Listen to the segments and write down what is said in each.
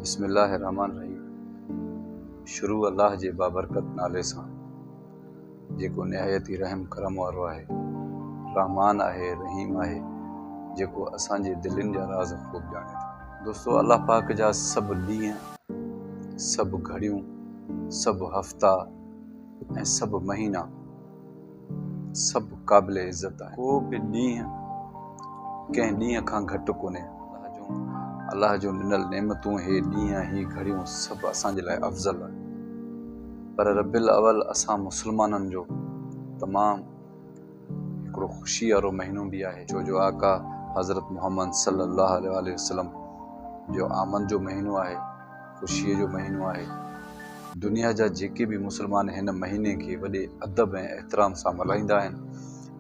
बिस्मिल्लाहिर्रहमानिर्रहीम। शुरू अल्लाह जे बाबरकत नाले सां जेको निहायती रहम करम वारो आहे, रहमान आहे, रहीम आहे, जेको असांजे दिलनि जा राज़ ख़ूब ॼाणे थो। दोस्तो, अल्लाह पाक जा सभु ॾींहं, सभु घड़ियूं, सभु हफ़्ता ऐं सभु महीना सभु क़ाबिल इज़त आहे। को बि ॾींहुं कंहिं ॾींहं खां घटि कोन्हे। अल्लाह जो ॾिनल नेमतूं, हे ॾींहं, ही घड़ियूं सभु असांजे लाइ अफ़ज़ल आहे। पर रबिल अवल असां मुस्लमाननि जो तमामु हिकिड़ो ख़ुशी वारो महीनो बि आहे, छो जो आका हज़रत मोहम्मद सल्लल्लाहु अलैहि वसल्लम जो आमद जो महीनो आहे, ख़ुशीअ जो महीनो आहे। दुनिया जा जेके बि मुस्लमान हिन महीने खे वॾे अदब ऐं एतिराम सां मल्हाईंदा आहिनि,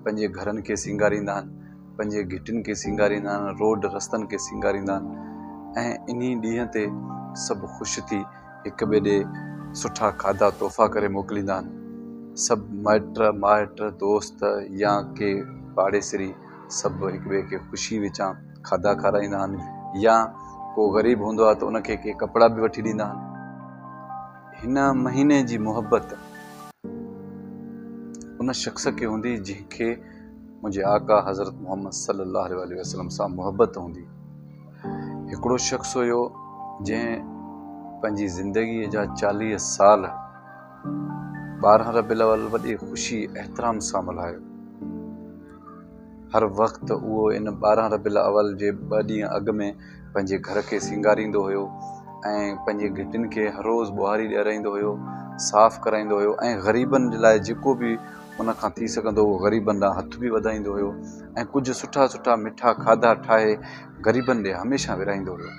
पंहिंजे घरनि खे सींगारींदा आहिनि, पंहिंजे घिटियुनि खे सींगारींदा आहिनि, रोड रस्तनि खे सींगारींदा आहिनि ऐं इन्ही ॾींहं ते सभु ख़ुशि थी हिक ॿिए ॾे सुठा खाधा तोहफ़ा करे मोकिलींदा आहिनि। सभु मिट माइट दोस्त या के पाड़ेसरी सभु हिक ॿिए खे ख़ुशी विचां खाधा खाराईंदा आहिनि, या को ग़रीब हूंदो आहे त उनखे के कपिड़ा बि वठी ॾींदा आहिनि। हिन महीने जी मोहबत उन शख़्स खे हूंदी जंहिंखे मुंहिंजे आका हज़रत मोहम्मद सल्लल्लाहु अलैहि वसल्लम सां मोहबत हूंदी। हिकिड़ो शख़्स हुयो जंहिं पंहिंजी ज़िंदगीअ जा 40 साल 12 रबिल अवल वॾी ख़ुशी एतिराम सां मल्हायो। हर वक़्तु उहो इन 12 रबिल अवल जे 2 ॾींहं अॻु में पंहिंजे घर खे सींगारींदो हुयो ऐं पंहिंजे घिटियुनि खे हर रोज़ु ॿुहारी ॾियाराईंदो हुयो, साफ़ु कराईंदो हुयो ऐं ग़रीबनि जे लाइ जेको बि उन खां थी सघंदो हुओ ग़रीबनि ॾांहुं हथ बि वधाईंदो हुयो ऐं कुझु सुठा सुठा मिठा खाधा ठाहे ग़रीबनि ॾे हमेशह विराईंदो हुयो।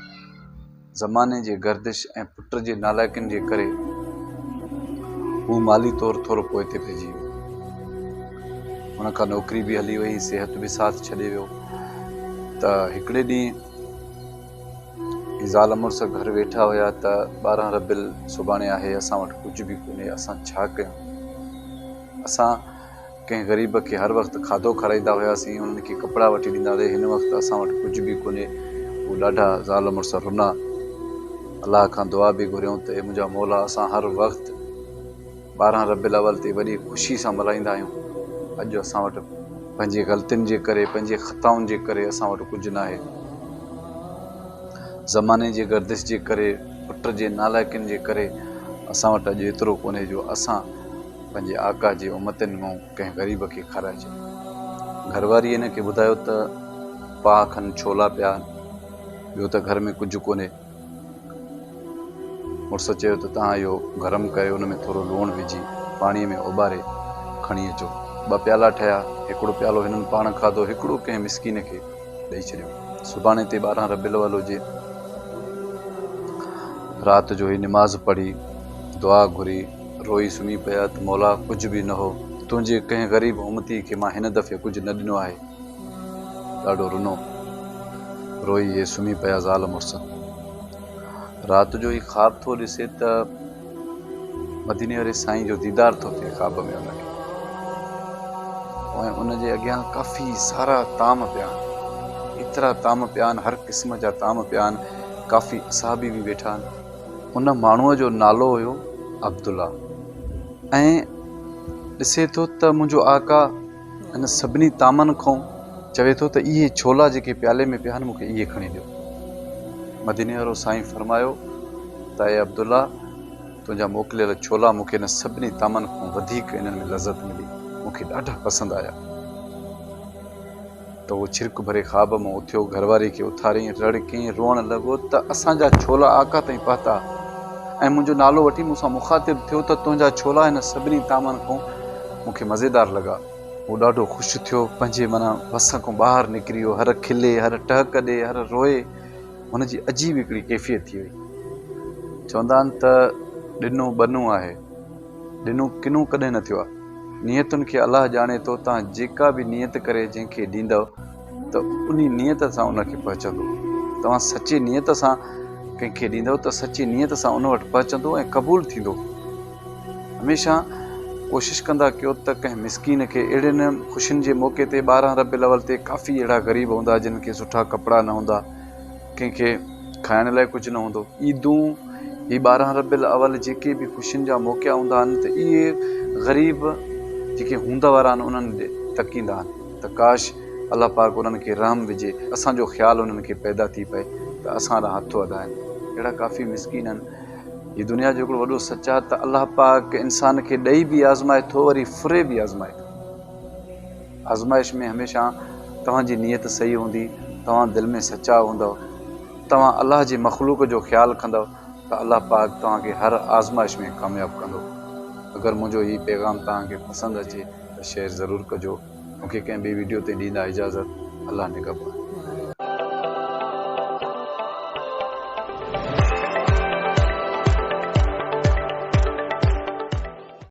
ज़माने जे गर्दिश ऐं पुट जे नालाइकनि जे करे हू माली तौरु थोरो पोइ ते पइजी वियो। हुन खां नौकिरी बि हली वई, सिहत बि साथ छॾे वियो। त हिकिड़े ॾींहुं ज़ाल मुड़ुस घर वेठा हुया त 12 रबिल सुभाणे आहे, असां वटि कुझु बि कोन्हे, असां छा कयूं? असां कंहिं ग़रीब खे हर वक़्तु खाधो खाराईंदा हुआसीं, उन्हनि खे कपिड़ा वठी ॾींदा हुआसीं, हिन वक़्तु असां वटि कुझु बि कोन्हे। हू ॾाढा ज़ाल मुड़ुस रुना। अलाह खां दुआ बि घुरियऊं त मुंहिंजा मौला, असां हर वक़्तु 12 रबिल अवल ते वॾी ख़ुशी सां मल्हाईंदा आहियूं। अॼु असां वटि पंहिंजे ग़लतियुनि जे करे, पंहिंजे ख़ताउनि जे करे असां वटि कुझु न आहे। ज़माने जे गर्दिश जे करे, पुट जे नालाइकनि जे करे असां वटि अॼु एतिरो कोन्हे जो असां पंहिंजे आका जे उमतनि मां कंहिं ग़रीब खे खाराए छॾियो। घरवारी हिन खे ॿुधायो त पाउ खनि छोला पिया आहिनि, ॿियो त घर में कुझु कोन्हे। मुड़ुस चयो त तव्हां इहो गरम करे उन में थोरो लूणु विझी पाणीअ में उॿारे खणी अचो। 2 प्याला ठहिया, हिकिड़ो प्यालो हिननि पाण खाधो, हिकिड़ो कंहिं मिसकीन खे ॾेई छॾियो। सुभाणे ते 12 रबिल अवल हुजे। राति जो ही निमाज़ पढ़ी, दुआ घुरी, रोई सुम्ही पिया त मौला, कुझु बि न हो, तुंहिंजे कंहिं ग़रीब उमती खे मां हिन दफ़े कुझु न ॾिनो आहे। ॾाढो रुनो, रोई इहे सुम्ही पिया ज़ाल मुड़ुस। राति जो ही ख़्वाब थो ॾिसे त मदीने वारे साईं जो दीदार थो थिए ख़्वाब में उनखे, ऐं उनजे अॻियां काफ़ी सारा ताम पिया आहिनि, एतिरा ताम पिया आहिनि, हर क़िस्म जा ताम पिया आहिनि, काफ़ी असहाबी बि वेठा आहिनि। उन माण्हूअ जो नालो हुयो अब्दुल्ला। ऐं ॾिसे थो त मुंहिंजो आका हिन सभिनी तामनि खां चवे थो त इहे छोला जेके प्याले में पिया आहिनि, मूंखे इहे खणी ॾियो। मदीने वारो साईं फरमायो त ए अब्दुल्ला, तुंहिंजा मोकिलियल छोला मूंखे हिन सभिनी तामनि खां वधीक इन्हनि में लज़त मिली, मूंखे ॾाढा पसंदि आया। त उहो छिरक भरे ख़्वाब मां उथियो, घरवारी खे उथारियईं, रड़ कयईं, रोअण लॻो त असांजा छोला आका ताईं पहुता ऐं मुंहिंजो नालो वठी मूंसां मुखातिब थियो त तुंहिंजा छोला हिन सभिनी तामनि खां मूंखे मज़ेदार लॻा। उहो ॾाढो ख़ुशि थियो, पंहिंजे माना वस खां ॿाहिरि निकिरी वियो, हर खिले, हर टहक ॾे, हर रोए। हुनजी अजीब हिकिड़ी कैफ़ियत थी वई। चवंदा आहिनि त ॾिनो बनू आहे, ॾिनो किनो कॾहिं न थियो आहे। नियतुनि खे अलाह ॼाणे थो। तव्हां जेका बि नियत करे जंहिंखे ॾींदव त उन नियत सां उनखे पहुचंदो। तव्हां सचे नियत सां कंहिंखे ॾींदव त सची नियत सां उन वटि पहुचंदो ऐं क़बूलु थींदो। हमेशह कोशिशि कंदा कयो त कंहिं मिसकीन खे अहिड़े ख़ुशियुनि जे मौक़े ते 12 रबिल अवल ते काफ़ी अहिड़ा ग़रीब हूंदा जिन खे सुठा कपिड़ा न हूंदा, कंहिंखे खाइण लाइ कुझु न हूंदो। ईदूं ही 12 रबियुल अवल जेके बि ख़ुशियुनि जा मौक़ा हूंदा आहिनि त इहे ग़रीब जेके हूंदा वारा आहिनि उन्हनि ॾे तकींदा आहिनि त काश अलाह पाक उन्हनि खे रहम विझे, असांजो ख़्यालु उन्हनि खे पैदा थी पए त असां ॾांहुं हथु वधाइनि। अहिड़ा काफ़ी मिसकीन आहिनि। हीअ दुनिया जो हिकिड़ो वॾो सच आहे त अलाह पाक इंसान खे ॾेई बि आज़माए थो, वरी फुरे बि आज़माए थो। आज़माइश में हमेशह तव्हांजी नीयत सही हूंदी, तव्हां दिलि में सचा हूंदव, तव्हां अलाह जे मख़लूक जो ख़्यालु कंदव त अलाह पाक तव्हांखे हर आज़माइश में कामयाबु कंदो। अगरि मुंहिंजो हीउ पैगाम तव्हांखे पसंदि अचे त शेयर ज़रूरु कजो। मूंखे कंहिं ॿिए वीडियो ते ॾींदा इजाज़त। अलाह निगहबान।